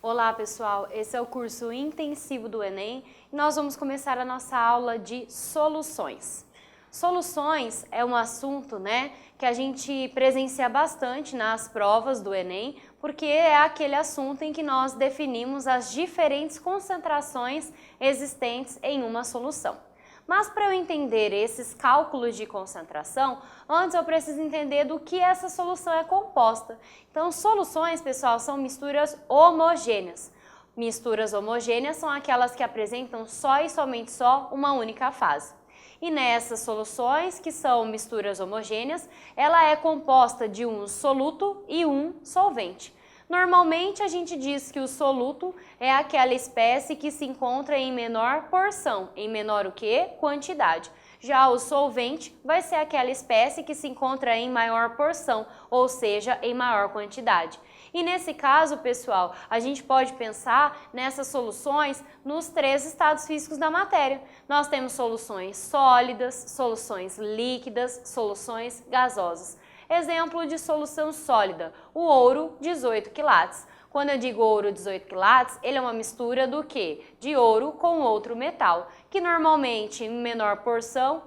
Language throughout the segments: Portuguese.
Olá pessoal, esse é o curso intensivo do Enem e nós vamos começar a nossa aula de soluções. Soluções é um assunto, que a gente presencia bastante nas provas do Enem, porque é aquele assunto em que nós definimos as diferentes concentrações existentes em uma solução. Mas para eu entender esses cálculos de concentração, antes eu preciso entender do que essa solução é composta. Então, soluções, pessoal, são misturas homogêneas. Misturas homogêneas são aquelas que apresentam só e somente uma única fase. E nessas soluções, que são misturas homogêneas, ela é composta de um soluto e um solvente. Normalmente a gente diz que o soluto é aquela espécie que se encontra em menor porção, em menor o quê? Quantidade. Já o solvente vai ser aquela espécie que se encontra em maior porção, ou seja, em maior quantidade. E nesse caso, pessoal, a gente pode pensar nessas soluções nos três estados físicos da matéria. Nós temos soluções sólidas, soluções líquidas, soluções gasosas. Exemplo de solução sólida, o ouro 18 quilates. Quando eu digo ouro 18 quilates, ele é uma mistura do quê? De ouro com outro metal, que normalmente em menor porção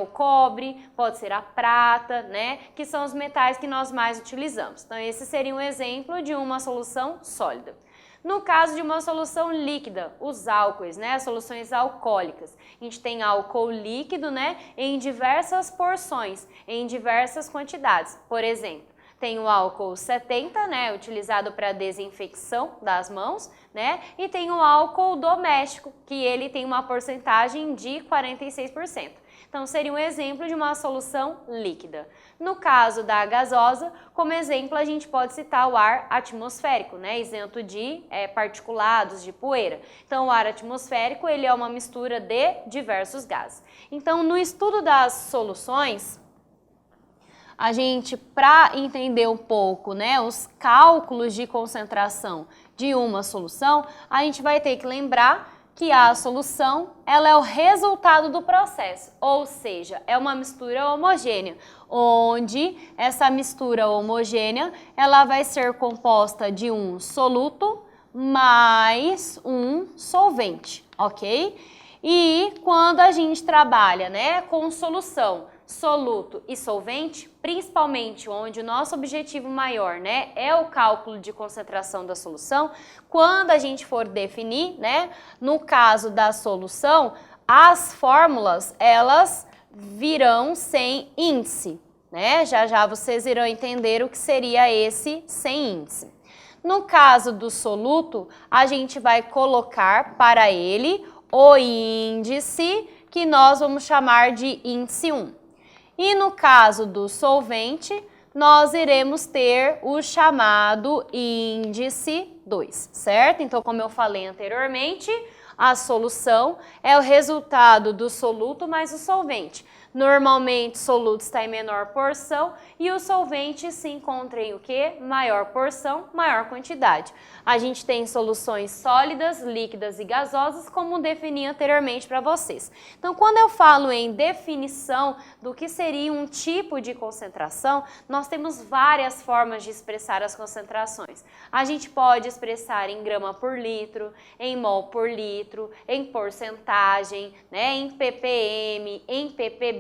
o cobre, pode ser a prata, que são os metais que nós mais utilizamos. Então esse seria um exemplo de uma solução sólida. No caso de uma solução líquida, os álcoois, as soluções alcoólicas. A gente tem álcool líquido, em diversas porções, em diversas quantidades. Por exemplo, tem o álcool 70, utilizado para desinfecção das mãos, e tem o álcool doméstico, que ele tem uma porcentagem de 46%. Então, seria um exemplo de uma solução líquida. No caso da gasosa, como exemplo, a gente pode citar o ar atmosférico, isento de particulados, de poeira. Então, o ar atmosférico, ele é uma mistura de diversos gases. Então, no estudo das soluções, a gente, para entender um pouco, os cálculos de concentração de uma solução, a gente vai ter que lembrar que a solução, ela é o resultado do processo, ou seja, é uma mistura homogênea, onde essa mistura homogênea, ela vai ser composta de um soluto mais um solvente, ok? E quando a gente trabalha, com solução, soluto e solvente, principalmente onde o nosso objetivo maior, é o cálculo de concentração da solução, quando a gente for definir, no caso da solução, as fórmulas, elas virão sem índice, Já já vocês irão entender o que seria esse sem índice. No caso do soluto, a gente vai colocar para ele o índice que nós vamos chamar de índice 1. E no caso do solvente, nós iremos ter o chamado índice 2, certo? Então, como eu falei anteriormente, a solução é o resultado do soluto mais o solvente. Normalmente, o soluto está em menor porção e o solvente se encontra em o quê? Maior porção, maior quantidade. A gente tem soluções sólidas, líquidas e gasosas, como defini anteriormente para vocês. Então, quando eu falo em definição do que seria um tipo de concentração, nós temos várias formas de expressar as concentrações. A gente pode expressar em grama por litro, em mol por litro, em porcentagem, em ppm, em ppb.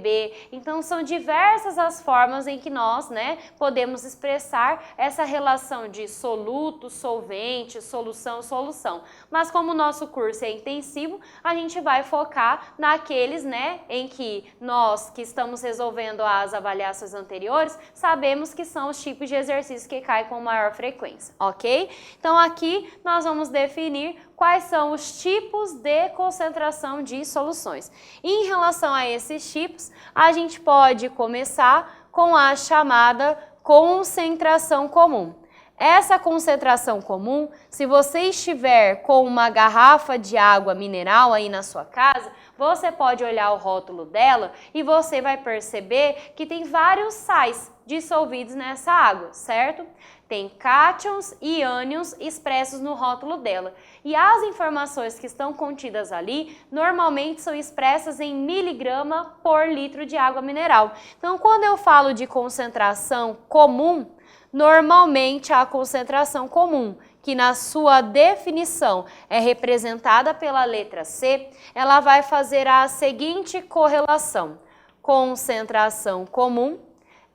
Então, são diversas as formas em que nós, podemos expressar essa relação de soluto, solvente, solução, solução. Mas como o nosso curso é intensivo, a gente vai focar naqueles, em que nós que estamos resolvendo as avaliações anteriores, sabemos que são os tipos de exercícios que caem com maior frequência, ok? Então, aqui nós vamos definir quais são os tipos de concentração de soluções. E em relação a esses tipos, a gente pode começar com a chamada concentração comum. Essa concentração comum, se você estiver com uma garrafa de água mineral aí na sua casa, você pode olhar o rótulo dela e você vai perceber que tem vários sais dissolvidos nessa água, certo? Tem cátions e ânions expressos no rótulo dela. E as informações que estão contidas ali, normalmente são expressas em miligrama por litro de água mineral. Então, quando eu falo de concentração comum, normalmente a concentração comum, que na sua definição é representada pela letra C, ela vai fazer a seguinte correlação. Concentração comum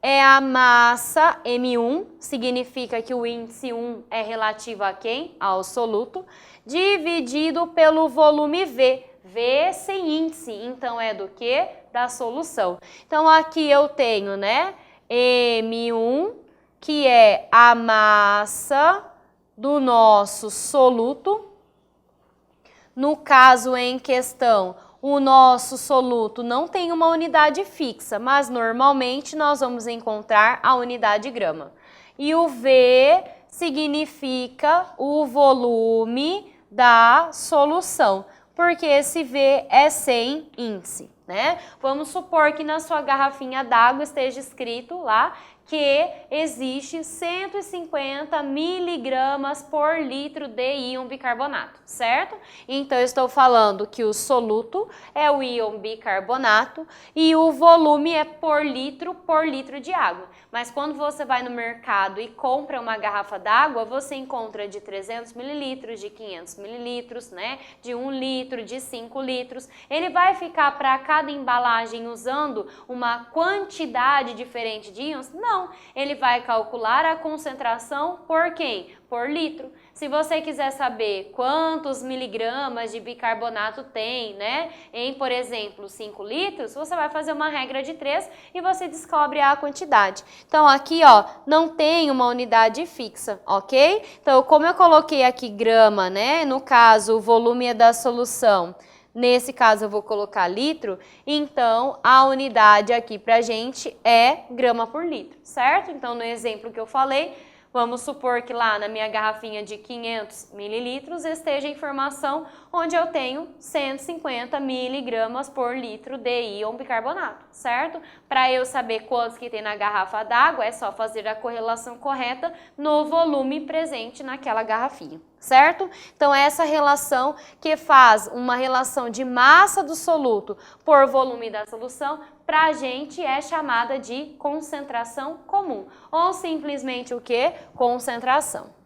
é a massa M1, significa que o índice 1 é relativo a quem? Ao soluto, dividido pelo volume V. V sem índice, então é do que? Da solução. Então aqui eu tenho, né, M1, que é a massa do nosso soluto. No caso em questão, o nosso soluto não tem uma unidade fixa, mas normalmente nós vamos encontrar a unidade grama. E o V significa o volume da solução, porque esse V é sem índice, né? Vamos supor que na sua garrafinha d'água esteja escrito lá que existe 150 miligramas por litro de íon bicarbonato, certo? Então, eu estou falando que o soluto é o íon bicarbonato e o volume é por litro de água. Mas quando você vai no mercado e compra uma garrafa d'água, você encontra de 300 mililitros, de 500 mililitros, né? De 1 litro, de 5 litros. Ele vai ficar para cada embalagem usando uma quantidade diferente de íons? Não. Ele vai calcular a concentração por quem? Por litro. Se você quiser saber quantos miligramas de bicarbonato tem, né, em, por exemplo, 5 litros, você vai fazer uma regra de 3 e você descobre a quantidade. Então, aqui, ó, não tem uma unidade fixa, ok? Então, como eu coloquei aqui grama, né, no caso, o volume é da solução. Nesse caso, eu vou colocar litro, então a unidade aqui pra gente é grama por litro, certo? Então, no exemplo que eu falei, vamos supor que lá na minha garrafinha de 500 mililitros esteja a informação onde eu tenho 150 miligramas por litro de íon bicarbonato, certo? Para eu saber quantos que tem na garrafa d'água, é só fazer a correlação correta no volume presente naquela garrafinha, certo? Então, essa relação que faz uma relação de massa do soluto por volume da solução, para a gente é chamada de concentração comum, ou simplesmente o que? Concentração.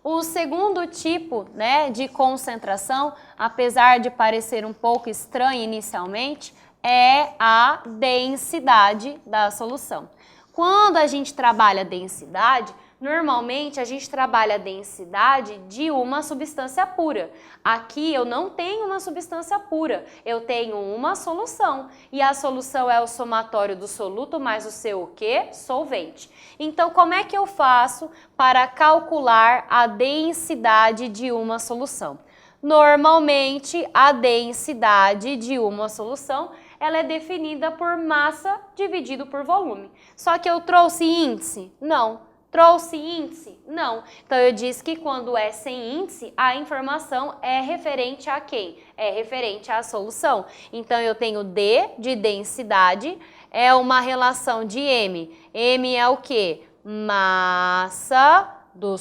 O segundo tipo, né, de concentração, apesar de parecer um pouco estranho inicialmente, é a densidade da solução. Quando a gente trabalha densidade, normalmente a gente trabalha a densidade de uma substância pura. Aqui eu não tenho uma substância pura, eu tenho uma solução. E a solução é o somatório do soluto mais o seu o quê? Solvente. Então, como é que eu faço para calcular a densidade de uma solução? Normalmente, a densidade de uma solução ela é definida por massa dividido por volume. Só que eu trouxe índice? Não. Trouxe índice? Não. Então, eu disse que quando é sem índice, a informação é referente a quem? É referente à solução. Então, eu tenho D de densidade, é uma relação de M. M é o quê? Massa do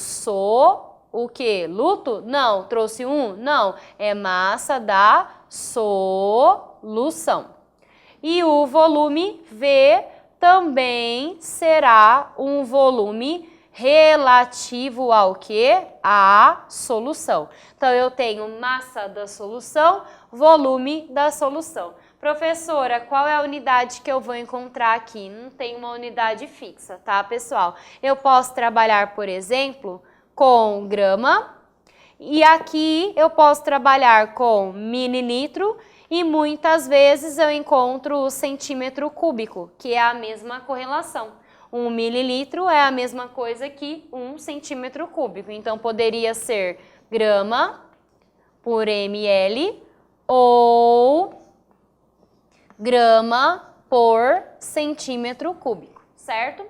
o quê? Luto? Não. Trouxe um? Não. É massa da solução. E o volume V também será um volume relativo ao quê? À solução. Então, eu tenho massa da solução, volume da solução. Professora, qual é a unidade que eu vou encontrar aqui? Não tem uma unidade fixa, tá, pessoal? Eu posso trabalhar, por exemplo, com grama, e aqui eu posso trabalhar com mililitro, e muitas vezes eu encontro o centímetro cúbico, que é a mesma correlação. 1 mililitro é a mesma coisa que 1 centímetro cúbico. Então, poderia ser grama por ml ou grama por centímetro cúbico, certo?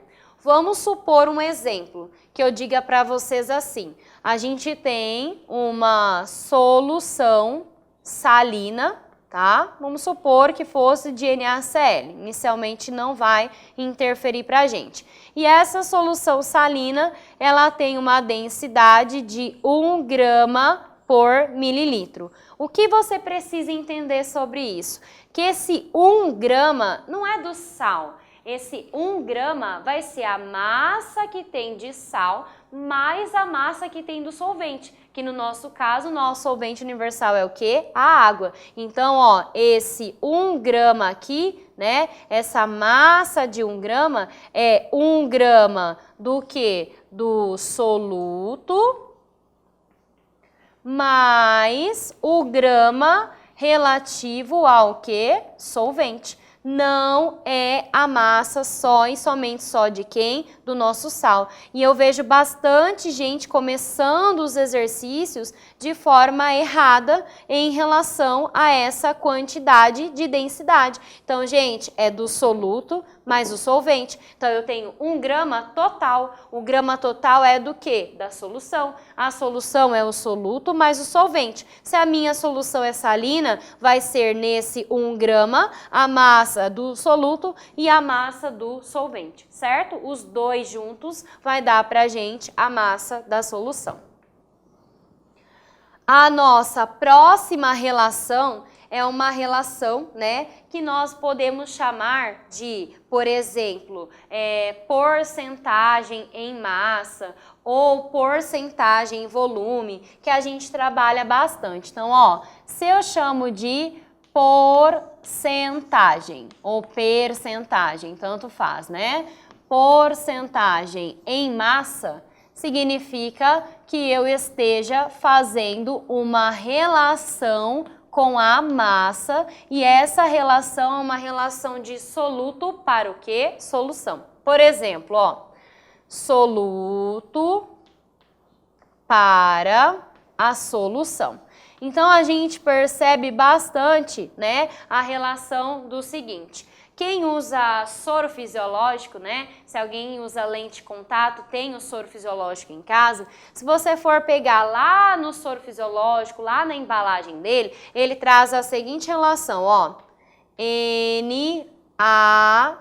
Vamos supor um exemplo, que eu diga para vocês assim. A gente tem uma solução salina, tá? Vamos supor que fosse de NaCl. Inicialmente não vai interferir para a gente. E essa solução salina, ela tem uma densidade de 1 grama por mililitro. O que você precisa entender sobre isso? Que esse 1 grama não é do sal. Esse 1 grama vai ser a massa que tem de sal mais a massa que tem do solvente, que no nosso caso, o nosso solvente universal é o quê? A água. Então, ó, esse 1 grama aqui, né, essa massa de 1 grama é 1 grama do quê? Do soluto mais o grama relativo ao quê? Solvente. Não é a massa só e somente só de quem? Do nosso sal. E eu vejo bastante gente começando os exercícios de forma errada em relação a essa quantidade de densidade. Então, gente, é do soluto mais o solvente. Então, eu tenho 1 grama total. O grama total é do quê? Da solução. A solução é o soluto mais o solvente. Se a minha solução é salina, vai ser nesse 1 grama a massa do soluto e a massa do solvente, certo? Os dois juntos vai dar pra gente a massa da solução. A nossa próxima relação é uma relação, né, que nós podemos chamar de, por exemplo, porcentagem em massa ou porcentagem em volume, que a gente trabalha bastante. Então, ó, se eu chamo de porcentagem ou percentagem, tanto faz, né? Porcentagem em massa significa que eu esteja fazendo uma relação com a massa e essa relação é uma relação de soluto para o quê? Solução. Por exemplo, ó, soluto para a solução. Então, a gente percebe bastante, né, a relação do seguinte. Quem usa soro fisiológico, né, se alguém usa lente de contato, tem o soro fisiológico em casa, se você for pegar lá no soro fisiológico, lá na embalagem dele, ele traz a seguinte relação, ó, NaCl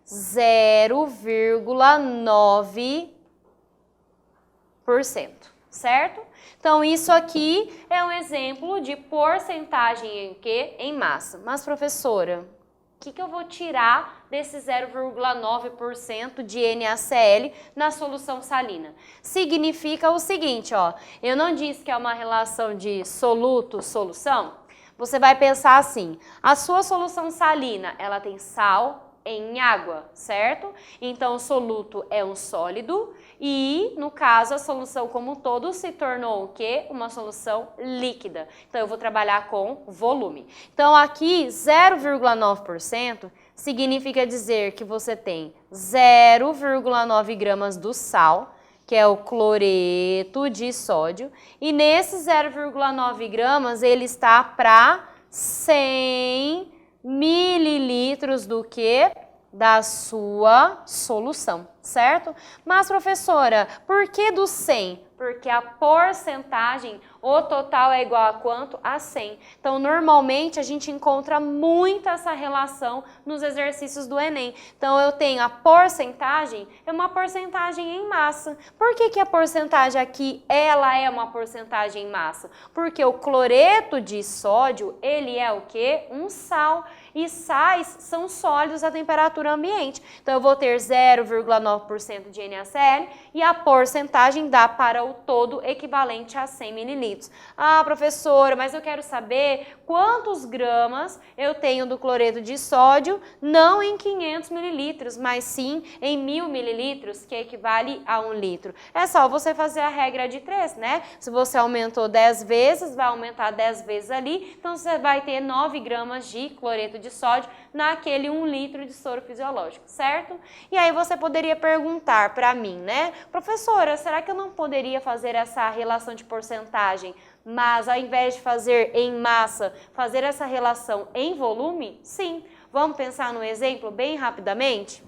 0,9%, certo? Então, isso aqui é um exemplo de porcentagem em quê? Em massa. Mas, professora, o que eu vou tirar desse 0,9% de NaCl na solução salina? Significa o seguinte, ó, eu não disse que é uma relação de soluto-solução? Você vai pensar assim, a sua solução salina, ela tem sal em água, certo? Então, o soluto é um sólido e, no caso, a solução como um todo se tornou o quê? Uma solução líquida. Então, eu vou trabalhar com volume. Então, aqui, 0,9% significa dizer que você tem 0,9 gramas do sal, que é o cloreto de sódio, e nesses 0,9 gramas ele está para 100 mililitros do que? Da sua solução, certo? Mas, professora, por que do 100? Porque a porcentagem, o total é igual a quanto? A 100. Então, normalmente, a gente encontra muito essa relação nos exercícios do Enem. Então, eu tenho a porcentagem, é uma porcentagem em massa. Por que a porcentagem aqui, ela é uma porcentagem em massa? Porque o cloreto de sódio, ele é o quê? Um sal. E sais são sólidos à temperatura ambiente. Então, eu vou ter 0,9% de NaCl e a porcentagem dá para o todo equivalente a 100 mililitros. Ah, professora, mas eu quero saber quantos gramas eu tenho do cloreto de sódio, não em 500 mililitros, mas sim em 1000 mililitros, que equivale a 1 litro. É só você fazer a regra de 3, né? Se você aumentou 10 vezes, vai aumentar 10 vezes ali, então você vai ter 9 gramas de cloreto de sódio naquele 1 litro de soro fisiológico, certo? E aí você poderia perguntar para mim, né? Professora, será que eu não poderia fazer essa relação de porcentagem, mas ao invés de fazer em massa, fazer essa relação em volume? Sim. Vamos pensar num exemplo bem rapidamente?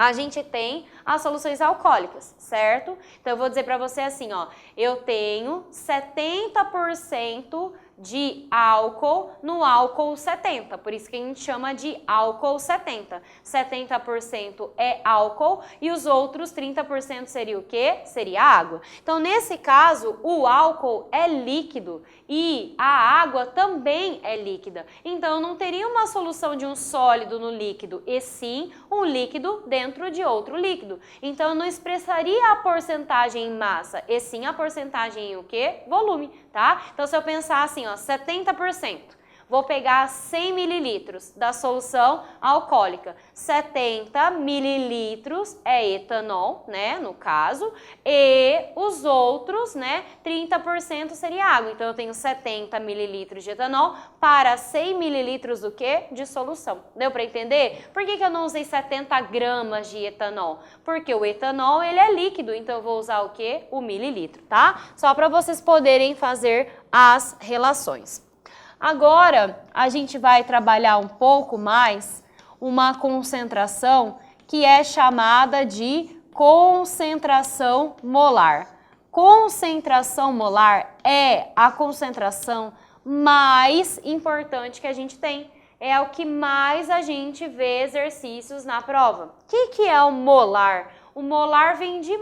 a gente tem as soluções alcoólicas, certo? Então, eu vou dizer para você assim, ó, eu tenho 70% de álcool no álcool 70, por isso que a gente chama de álcool 70. 70% é álcool e os outros 30% seria o quê? Seria água. Então, nesse caso, o álcool é líquido e a água também é líquida. Então, eu não teria uma solução de um sólido no líquido, e sim um líquido dentro de outro líquido. Então, eu não expressaria a porcentagem em massa, e sim a porcentagem em o quê? Volume, tá? Então, se eu pensar assim, ó, 70%. Vou pegar 100 mililitros da solução alcoólica. 70 mililitros é etanol, né, no caso, e os outros, né, 30% seria água. Então, eu tenho 70 mililitros de etanol para 100 mililitros do quê? De solução. Deu para entender? Por que eu não usei 70 gramas de etanol? Porque o etanol, ele é líquido, então eu vou usar o quê? O mililitro, tá? Só para vocês poderem fazer as relações. Agora, a gente vai trabalhar um pouco mais uma concentração que é chamada de concentração molar. Concentração molar é a concentração mais importante que a gente tem. É o que mais a gente vê exercícios na prova. O que é o molar? O molar vem de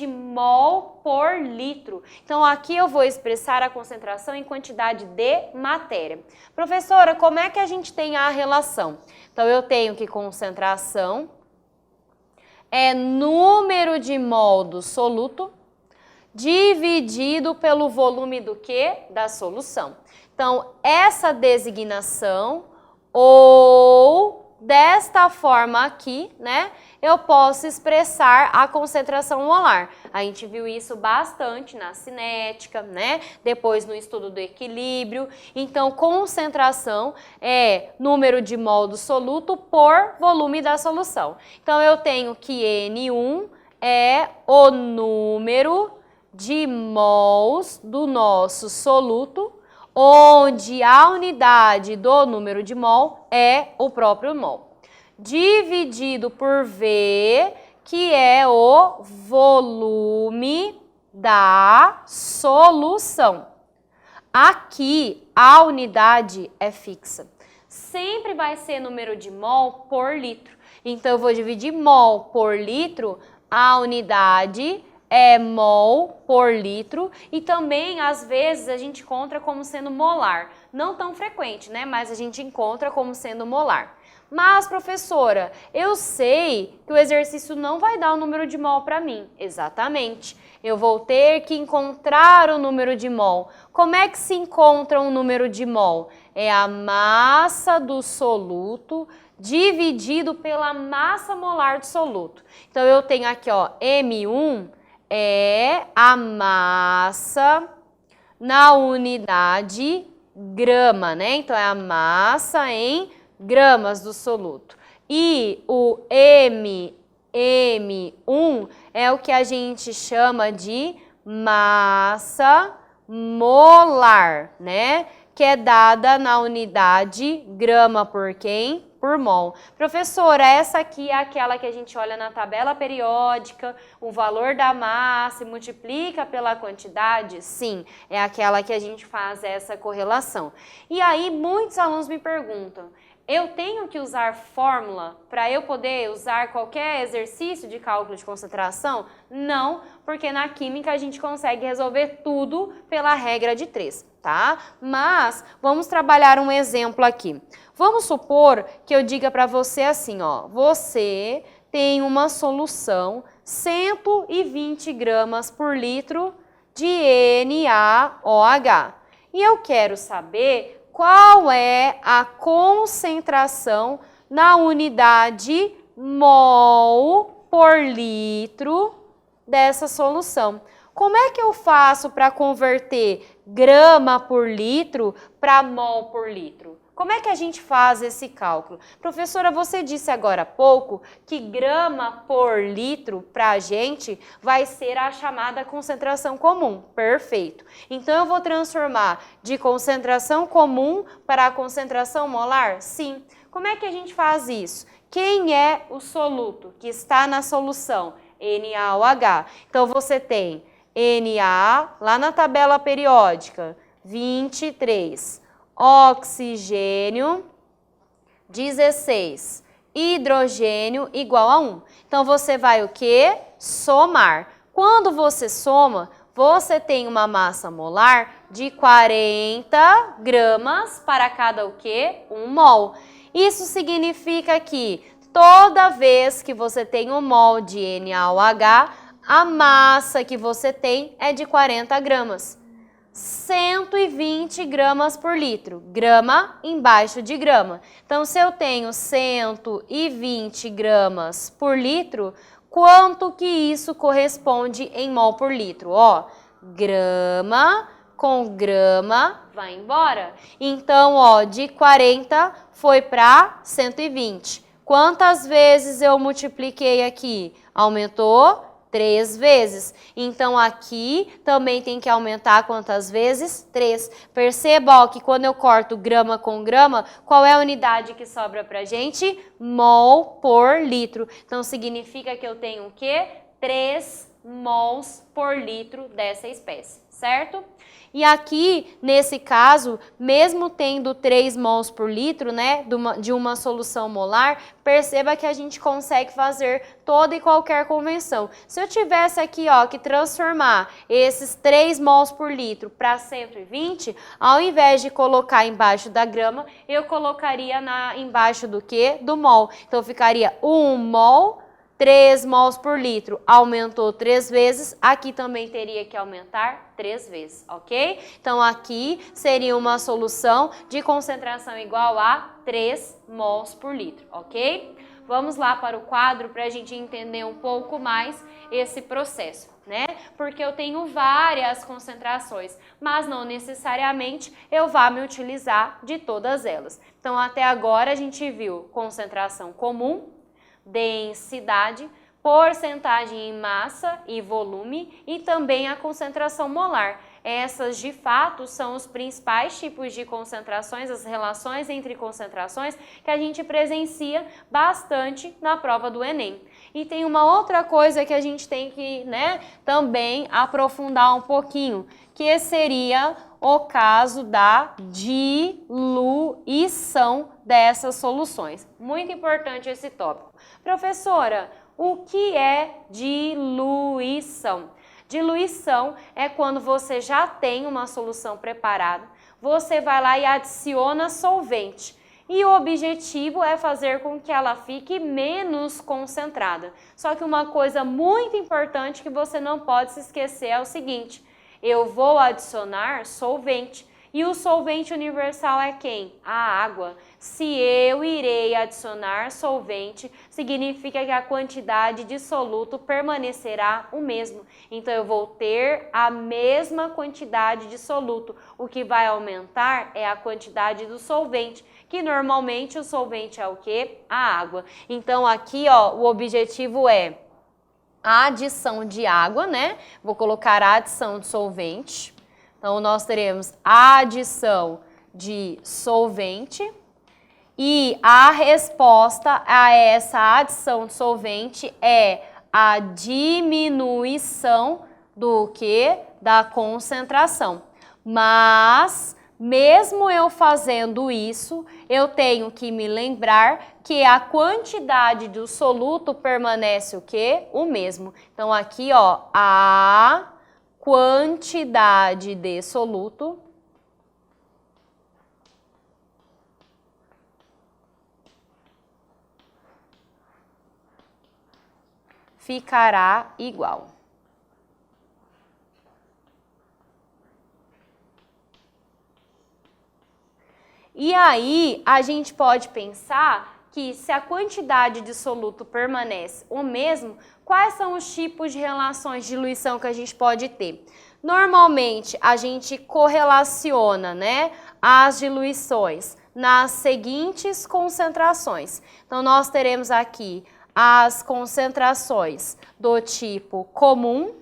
mol por litro. Então, aqui eu vou expressar a concentração em quantidade de matéria. Professora, como é que a gente tem a relação? Então, eu tenho que concentração é número de mol do soluto dividido pelo volume do quê? Da solução. Então, essa designação ou desta forma aqui, né, eu posso expressar a concentração molar. A gente viu isso bastante na cinética, né, depois no estudo do equilíbrio. Então, concentração é número de mol do soluto por volume da solução. Então, eu tenho que N1 é o número de mols do nosso soluto, onde a unidade do número de mol é o próprio mol, dividido por V, que é o volume da solução. Aqui, a unidade é fixa. Sempre vai ser número de mol por litro. Então, eu vou dividir mol por litro, a unidade é mol por litro, e também às vezes a gente encontra como sendo molar. Não tão frequente, né? Mas a gente encontra como sendo molar. Mas, professora, eu sei que o exercício não vai dar o número de mol para mim. Exatamente. Eu vou ter que encontrar o número de mol. Como é que se encontra um número de mol? É a massa do soluto dividido pela massa molar do soluto. Então, eu tenho aqui, ó, M1 é a massa na unidade grama, né? Então, é a massa em gramas do soluto. E o M1 é o que a gente chama de massa molar, né? Que é dada na unidade grama por quem? Por mol. Professora, essa aqui é aquela que a gente olha na tabela periódica, o valor da massa e multiplica pela quantidade? Sim, é aquela que a gente faz essa correlação. E aí, muitos alunos me perguntam, eu tenho que usar fórmula para eu poder usar qualquer exercício de cálculo de concentração? Não, porque na química a gente consegue resolver tudo pela regra de 3, tá? Mas vamos trabalhar um exemplo aqui. Vamos supor que eu diga para você assim, ó, você tem uma solução 120 gramas por litro de NaOH e eu quero saber qual é a concentração na unidade mol por litro dessa solução. Como é que eu faço para converter grama por litro para mol por litro? Como é que a gente faz esse cálculo? Professora, você disse agora há pouco que grama por litro para a gente vai ser a chamada concentração comum. Perfeito. Então, eu vou transformar de concentração comum para a concentração molar? Sim. Como é que a gente faz isso? Quem é o soluto que está na solução? NaOH. Então, você tem Na, lá na tabela periódica, 23. Oxigênio, 16. Hidrogênio igual a 1. Então, você vai o quê? Somar. Quando você soma, você tem uma massa molar de 40 gramas para cada o quê? 1 mol. Isso significa que toda vez que você tem 1 mol de NaOH, a massa que você tem é de 40 gramas. 120 gramas por litro, grama embaixo de grama. Então, se eu tenho 120 gramas por litro, quanto que isso corresponde em mol por litro? Ó, grama com grama vai embora. Então, ó, de 40 foi para 120. Quantas vezes eu multipliquei aqui? Aumentou 3 vezes. Então, aqui também tem que aumentar quantas vezes? 3. Perceba, ó, que quando eu corto grama com grama, qual é a unidade que sobra pra gente? Mol por litro. Então, significa que eu tenho o quê? 3 mols por litro dessa espécie, certo? E aqui, nesse caso, mesmo tendo 3 mols por litro, né, de uma solução molar, perceba que a gente consegue fazer toda e qualquer convenção. Se eu tivesse aqui, ó, que transformar esses 3 mols por litro para 120, ao invés de colocar embaixo da grama, eu colocaria embaixo do quê? Do mol. Então, ficaria 1 mol, 3 mols por litro, aumentou 3 vezes, aqui também teria que aumentar 3 vezes, ok? Então, aqui seria uma solução de concentração igual a 3 mols por litro, ok? Vamos lá para o quadro para a gente entender um pouco mais esse processo, né? Porque eu tenho várias concentrações, mas não necessariamente eu vá me utilizar de todas elas. Então, até agora a gente viu concentração comum, densidade, porcentagem em massa e volume e também a concentração molar. Essas, de fato, são os principais tipos de concentrações, as relações entre concentrações que a gente presencia bastante na prova do Enem. E tem uma outra coisa que a gente tem que, né, também aprofundar um pouquinho, que seria o caso da diluição dessas soluções. Muito importante esse tópico. Professora, o que é diluição? Diluição é quando você já tem uma solução preparada, você vai lá e adiciona solvente. E o objetivo é fazer com que ela fique menos concentrada. Só que uma coisa muito importante que você não pode se esquecer é o seguinte: eu vou adicionar solvente. E o solvente universal é quem? A água. Se eu irei adicionar solvente, significa que a quantidade de soluto permanecerá o mesmo. Então, eu vou ter a mesma quantidade de soluto. O que vai aumentar é a quantidade do solvente, que normalmente o solvente é o quê? A água. Então, aqui, ó, o objetivo é a adição de água, né? Vou colocar a adição de solvente. Então, nós teremos a adição de solvente e a resposta a essa adição de solvente é a diminuição do quê? Da concentração. Mas, mesmo eu fazendo isso, eu tenho que me lembrar que a quantidade do soluto permanece o quê? O mesmo. Então, aqui, ó, a quantidade de soluto ficará igual. E aí, a gente pode pensar que se a quantidade de soluto permanece o mesmo, quais são os tipos de relações de diluição que a gente pode ter? Normalmente, a gente correlaciona, né, as diluições nas seguintes concentrações. Então, nós teremos aqui as concentrações do tipo comum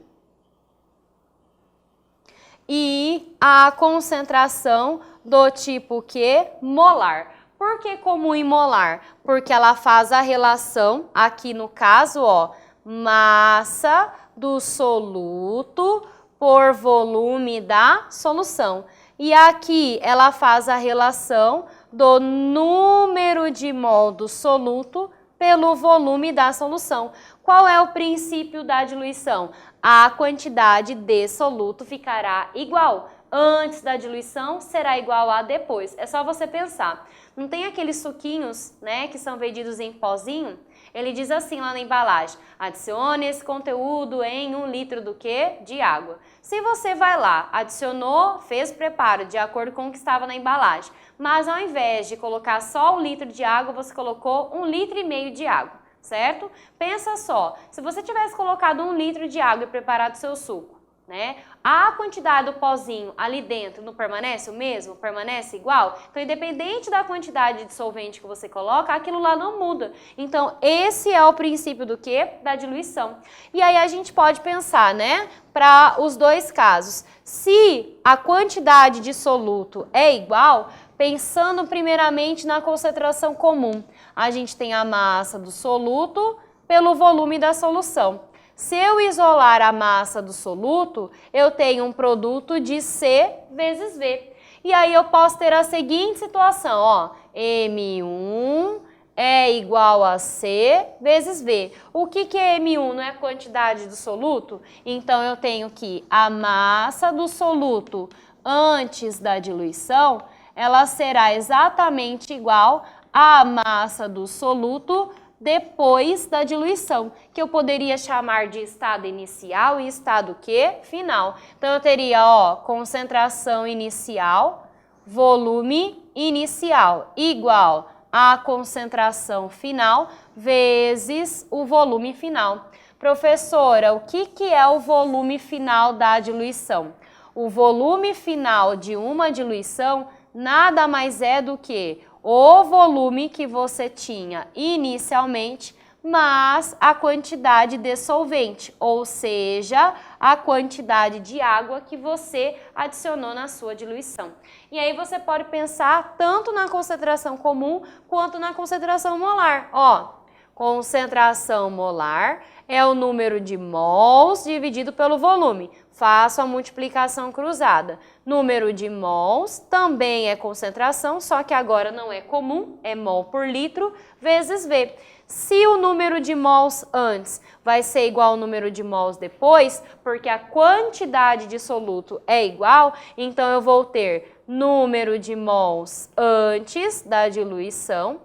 e a concentração do tipo que molar. Por que comum e molar? Porque ela faz a relação, aqui no caso, ó, massa do soluto por volume da solução. E aqui ela faz a relação do número de mol do soluto pelo volume da solução. Qual é o princípio da diluição? A quantidade de soluto ficará igual. Antes da diluição será igual a depois. É só você pensar. Não tem aqueles suquinhos, né, que são vendidos em pozinho? Ele diz assim lá na embalagem: adicione esse conteúdo em 1 litro do quê? De água. Se você vai lá, adicionou, fez o preparo de acordo com o que estava na embalagem, mas ao invés de colocar só 1 litro de água, você colocou 1,5 litro de água, certo? Pensa só, se você tivesse colocado 1 litro de água e preparado seu suco, né? A quantidade do pozinho ali dentro não permanece o mesmo? Permanece igual? Então, independente da quantidade de solvente que você coloca, aquilo lá não muda. Então, esse é o princípio do quê? Da diluição. E aí a gente pode pensar, né? Para os dois casos. Se a quantidade de soluto é igual, pensando primeiramente na concentração comum, a gente tem a massa do soluto pelo volume da solução. Se eu isolar a massa do soluto, eu tenho um produto de C vezes V. E aí eu posso ter a seguinte situação, ó, M1 é igual a C vezes V. O que é M1? Não é a quantidade do soluto? Então eu tenho que a massa do soluto antes da diluição, ela será exatamente igual à massa do soluto depois da diluição, que eu poderia chamar de estado inicial e estado quê? Final. Então, eu teria, ó, concentração inicial, volume inicial, igual a concentração final vezes o volume final. Professora, o que é o volume final da diluição? O volume final de uma diluição nada mais é do que o volume que você tinha inicialmente, mas a quantidade de solvente, ou seja, a quantidade de água que você adicionou na sua diluição. E aí você pode pensar tanto na concentração comum quanto na concentração molar. Ó, concentração molar é o número de mols dividido pelo volume. Faço a multiplicação cruzada. Número de mols também é concentração, só que agora não é comum, é mol por litro, vezes V. Se o número de mols antes vai ser igual ao número de mols depois, porque a quantidade de soluto é igual, então eu vou ter número de mols antes da diluição,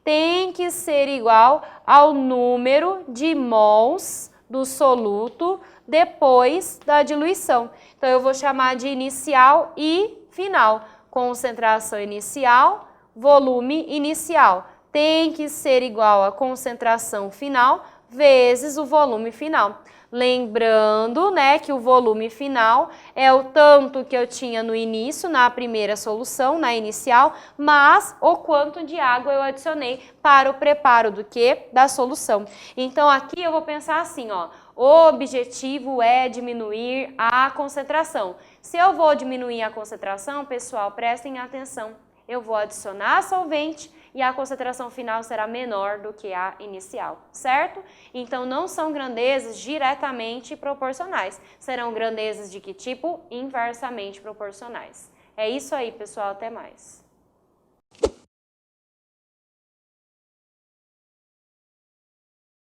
tem que ser igual ao número de mols do soluto depois da diluição. Então, eu vou chamar de inicial e final. Concentração inicial, volume inicial. Tem que ser igual à concentração final vezes o volume final. Lembrando, né, que o volume final é o tanto que eu tinha no início, na primeira solução, na inicial, mas o quanto de água eu adicionei para o preparo do quê? Da solução. Então, aqui eu vou pensar assim, ó, o objetivo é diminuir a concentração. Se eu vou diminuir a concentração, pessoal, prestem atenção, eu vou adicionar solvente e a concentração final será menor do que a inicial, certo? Então, não são grandezas diretamente proporcionais. Serão grandezas de que tipo? Inversamente proporcionais. É isso aí, pessoal. Até mais.